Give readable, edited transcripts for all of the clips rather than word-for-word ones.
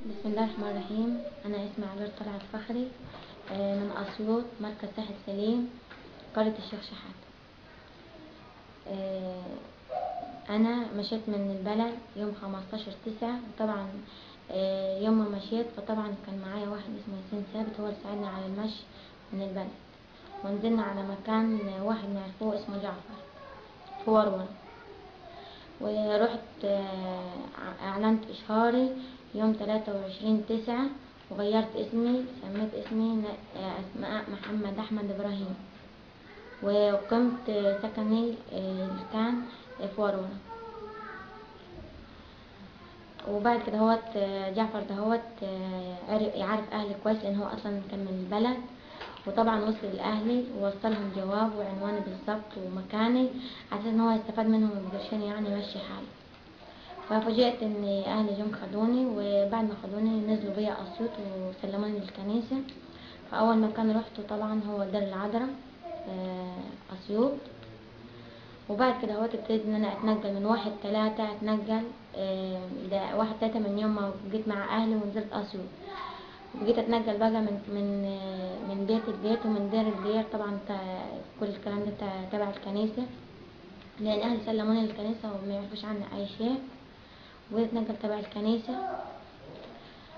بسم الله الرحمن الرحيم. أنا اسمي عبير طلعت فخري، من أسيوط، مركز ساحل سليم، قرية الشيخ شحاتة. أنا مشيت من البلد يوم 15/9، وطبعا يوم ما مشيت فطبعا كان معايا واحد اسمه ياسين ثابت، هو اللي ساعدني على المشي من البلد، ونزلنا على مكان واحد نعرفوه اسمه جعفر في ورورة، ورحت أعلنت إشهاري يوم 23/9، وغيرت اسمي، سميت اسمي أسماء محمد أحمد إبراهيم، وقمت سكني اللي كان في ورورة. وبعد كده هوت جعفر ده هوت يعرف أهلي كويس، لأن هو أصلا كان من البلد، وطبعا وصل لأهلي ووصلهم جواب وعنواني بالظبط ومكاني، عشان ان هو يستفاد منهم بقرشين يعني يمشي حاله. ففوجئت ان اهلي جم خدوني، وبعد ما خدوني نزلوا بيا اسيوط وسلموني للكنيسة. فاول مكان رحته طبعا هو دار العذراء اسيوط. وبعد كده هو ابتديت ان انا اتنقل من 1/3، اتنقل ده 1/3 من يوم ما جيت مع اهلي ونزلت اسيوط. بقيت اتنقل بقى من بيت لبيت ومن دير لدير، طبعا كل الكلام ده تبع الكنيسة، لان اهلي سلموني للكنيسة وما يعرفوش عني اي شيء، واتنقل تبع الكنيسة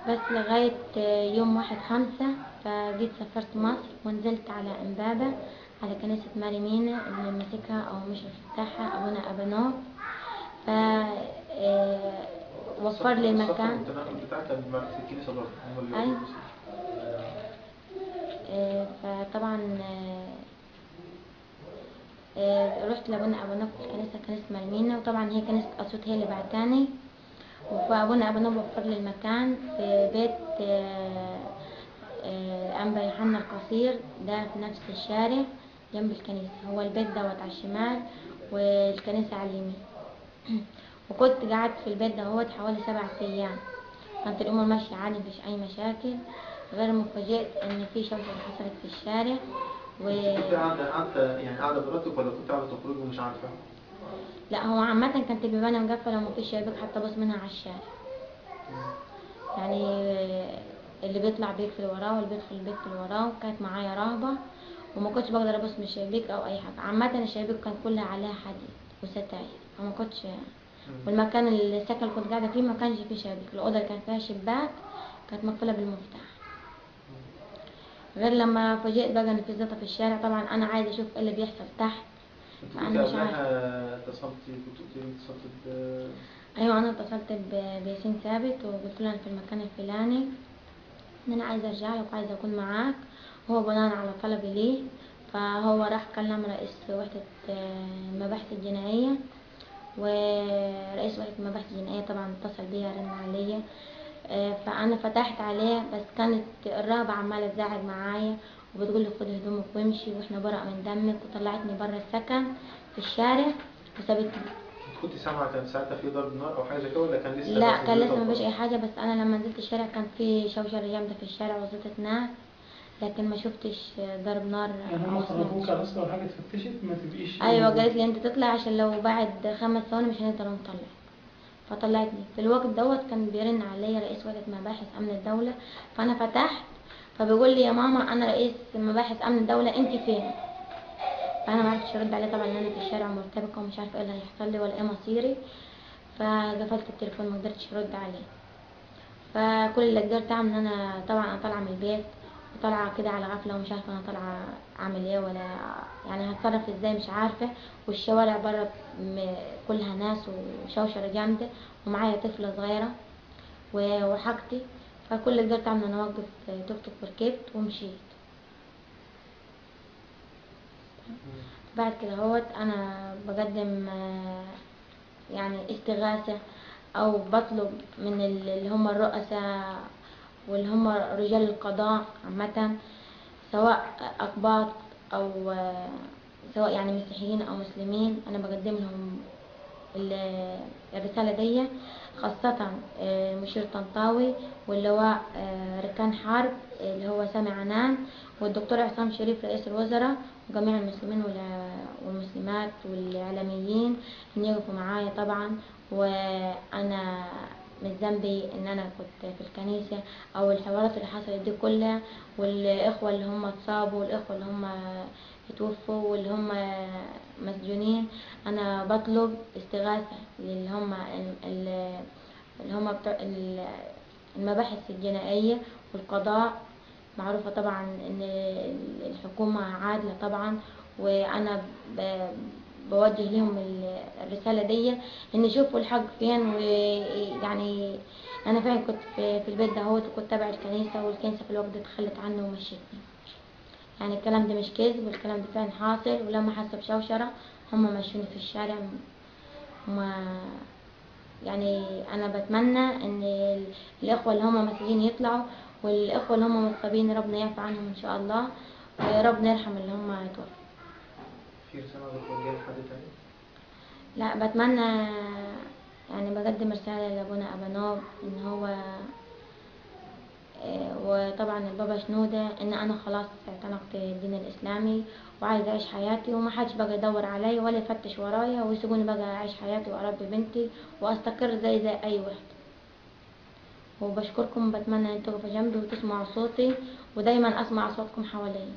بس لغاية يوم 1/5. فجيت سافرت مصر ونزلت على امبابة، على كنيسة ماري مينا اللي ماسكها او مشرف بتاعها ابونا ابانوب. ف وفر لي مكان. التنقل بتاعك كان في الكنيسة برضه هم اللي أيوة. فطبعا رحت لابونا ابانوب في كنيسة ماري مينا، وطبعا هي كنيسة اسيوط هي اللي بعتاني. وابونا ابانوب وفر لي المكان في بيت انبا يوحنا القصير، ده في نفس الشارع جنب الكنيسة. هو البيت دوت على الشمال والكنيسة على اليمين. وكنت قعدت في البيت دهوت حوالي 7 أيام، كانت الامور ماشية عادي، مفيش اي مشاكل، غير ما فوجئت ان في شوشرة حصلت في الشارع. كنت قاعدة براتك ولا كنت قاعدة تخرجي ومش عارفة؟ لا، هو عامة كانت البيبانة مقفلة ومفيش شبابيك حتى بص منها على الشارع، يعني اللي بيطلع بيقفل وراه واللي بيدخل بيقفل وراه. وكانت معايا رهبة وما كنتش بقدر ابص من الشبابيك او اي حاجة. عامة الشبابيك كانت كلها عليها حديد وستاير، فما كنتش والمكان اللي السكن اللي كنت قاعدة فيه ما كانش فيه شبابيك، الأوضة اللي كان فيها شباك كانت مقفولة بالمفتاح. غير لما فوجئت بقى ان في زيطة في الشارع، طبعا انا عايزة اشوف ايه اللي بيحصل تحت، فانا مش عارفة. اتصلتي ايوه، انا اتصلت بياسين ثابت وقلت له انا في المكان الفلاني ان انا عايزه ارجع لك وعايزه اكون معاك. هو بناء على طلبي ليه، فهو راح كلم رئيس وحدة المباحث الجنائية، ورئيس وحدة المباحث الجنائية طبعا اتصل بيا رن عليا. فانا فتحت عليه، بس كانت الرهبة عمالة تزعج معايا وبتقول لي خد هدومك وامشي واحنا برا من دمك، وطلعتني برا السكن في الشارع وسابتني. كنت سامعة كان ساعتها في ضرب نار او حاجة كده، ولا كان لسه؟ لا، كان لسه مفيش اي حاجة، بس انا لما نزلت الشارع كان في شوشرة جامدة في الشارع وزيطة نار، لكن ما شفتش ضرب نار. يعني هم خرجوك على اصلا حاجة اتفتشت ما تبقيش. ايوه، قالت لي انت تطلع عشان لو بعد 5 ثواني مش هنقدر نطلع. فطلعتني في الوقت دوت. كان بيرن عليا رئيس وحدة مباحث امن الدولة، فانا فتحت فبيقول لي يا ماما انا رئيس مباحث امن الدولة، انت فين؟ فانا ما عرفتش ارد عليه طبعا، لان انا في الشارع مرتبكة ومش عارفه ايه اللي هيحصل لي ولا ايه مصيري، فقفلت التليفون ما قدرتش ارد عليه. فكل اللي قدرت اعمل ان انا طبعا طالعه من البيت وطالعه كده على غفله ومش عارفه انا طالعه اعمل ايه ولا يعني هتصرف ازاي، مش عارفه. والشوارع بره كلها ناس وشوشره جامده، ومعايا طفله صغيره وحاجتي. فكل اللي قدرت اعمل ان انا اوقف توك توك وركبت ومشيت. بعد كده هوت انا بقدم يعني استغاثة او بطلب من اللي هم الرؤساء واللي هم رجال القضاء عامة، سواء اقباط او سواء يعني مسيحيين او مسلمين، انا بقدم لهم الرسالة دي، خاصة مشير طنطاوي واللواء ركان حرب اللي هو سامي عنان والدكتور عصام شريف رئيس الوزراء، وجميع المسلمين والمسلمات والإعلاميين إن يقفوا معايا طبعا. وأنا من ذنبي ان انا كنت في الكنيسة، او الحوارات اللي حصلت دي كلها، والاخوة اللي هم اتصابوا، والاخوة اللي هم اتوفوا، واللي هم مسجونين. انا بطلب استغاثة اللي هم بتوع المباحث الجنائية والقضاء. معروفة طبعا ان الحكومة عادلة طبعا، وانا بوجه لهم الرسالة دي ان يشوفوا الحق فين. ويعني انا فعلا كنت في البيت دهوت، وكنت تابع الكنيسة، والكنيسة في الوقت ده تخلت عني ومشيتني. يعني الكلام ده مش كذب، والكلام ده فعلا حاصل. ولما حسوا بشوشرة هم مشوني في الشارع. ما يعني انا بتمنى ان الاخوة اللي هم مسؤولين يطلعوا، والاخوة اللي هم مصابين ربنا يعفو عنهم ان شاء الله، وربنا يرحم اللي هم توفوا. في رسالة بتوجهها لحد تاني؟ لا، بتمنى يعني بقدم رسالة لابونا ابانوب ان هو وطبعا البابا شنودة ان انا خلاص اعتنقت الدين الاسلامي، وعايزة اعيش حياتي، وما حدش بقى يدور عليا ولا يفتش ورايا، ويسيبوني بقى اعيش حياتي واربي بنتي واستقر زي اي واحد. وبشكركم، بتمنى ان تقفوا جنبي وتسمعوا صوتي، ودايما اسمع اصواتكم حواليا.